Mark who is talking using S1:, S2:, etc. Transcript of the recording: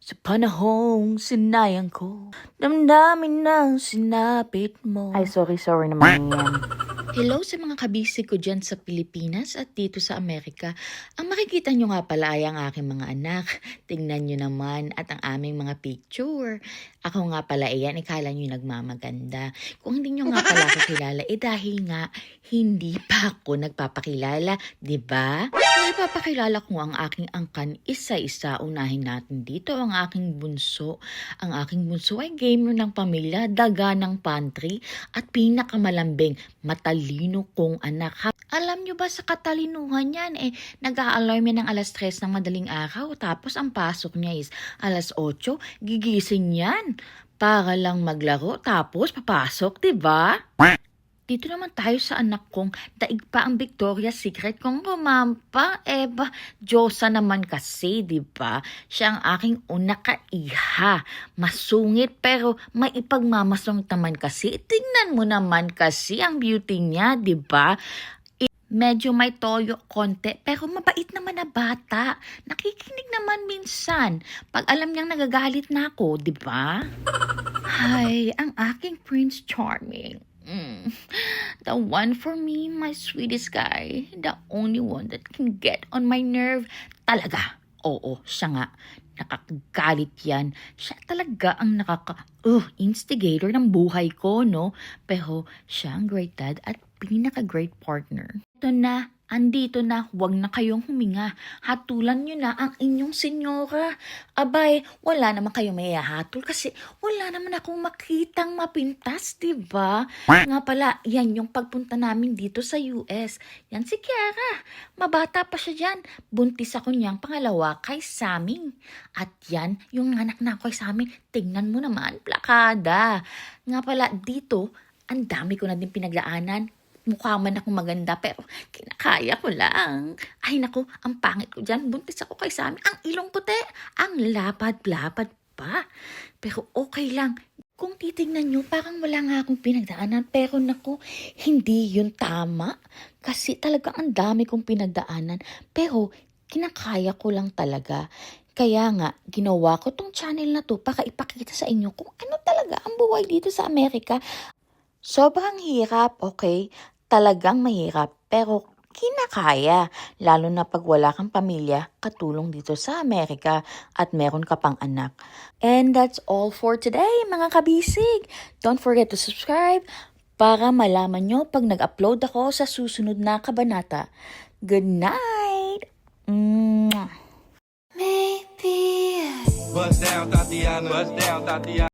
S1: Sa panahong sinayang ko, damdamin ng sinapit mo. Ay, sorry naman yan. Hello sa mga kabisi ko dyan sa Pilipinas at dito sa Amerika. Ang makikita nyo nga pala ay ang aking mga anak. Tingnan nyo naman at ang aming mga picture. Ako nga pala iyan, ikala nyo nagmamaganda. Kung hindi nyo nga pala ako kilala, dahil nga hindi pa ako nagpapakilala, di ba? Ipapakilala ko ang aking angkan isa-isa. Unahin natin dito ang aking bunso. Ang aking bunso ay gamer ng pamilya, daga ng pantry, at pinakamalambing, matalino kong anak. Alam nyo ba sa katalinuhan yan, nag-a-alarm yan ng alas 3 ng madaling araw, tapos ang pasok niya is alas 8, gigising yan para lang maglaro, tapos papasok, diba? Dito naman tayo sa anak kong daig pa ang Victoria's Secret kong rumampa. Diyosa naman kasi, di ba? Siya ang aking una kaiha. Masungit pero may ipagmamasong naman kasi. Tingnan mo naman kasi ang beauty niya, di ba? Medyo may toyo konti, pero mabait naman na bata. Nakikinig naman minsan. Pag alam niyang nagagalit na ako, di ba? Hay, ang aking Prince Charming. The one for me, my sweetest guy. The only one that can get on my nerve. Talaga. Oo, siya nga. Nakakagalit yan. Siya talaga ang instigator ng buhay ko, no? Pero siya ang great dad at pinaka-great partner. Ito na. Andito na, huwag na kayong huminga. Hatulan nyo na ang inyong senyora. Abay, wala naman kayong may hatol kasi wala naman akong makitang mapintas, diba? Nga pala, yan yung pagpunta namin dito sa US. Yan si Kiara. Mabata pa siya dyan. Buntis ako niyang pangalawa kay Sammy. At yan, yung anak na ako kay Sammy, tingnan mo naman, plakada. Nga pala, dito, ang dami ko na din pinagdaanan. Mukha man ako maganda pero kinakaya ko lang. Ay naku, ang pangit ko dyan. Buntis ako kay Sammy. Ang ilong puti. Ang lapad-lapad pa. Pero okay lang. Kung titignan nyo, parang wala nga akong pinagdaanan. Pero naku, hindi yun tama. Kasi talaga ang dami kong pinagdaanan. Pero kinakaya ko lang talaga. Kaya nga, ginawa ko tong channel na to para ipakita sa inyo kung ano talaga ang buhay dito sa Amerika. Sobrang hirap, okay? Talagang mahirap, pero kinakaya. Lalo na pag wala kang pamilya, katulong dito sa Amerika at meron ka pang anak. And that's all for today, mga kabisig. Don't forget to subscribe para malaman nyo pag nag-upload ako sa susunod na kabanata. Good night! Mwah!
S2: Maybe I... Bust down, Tatiana. Bust down, Tatiana.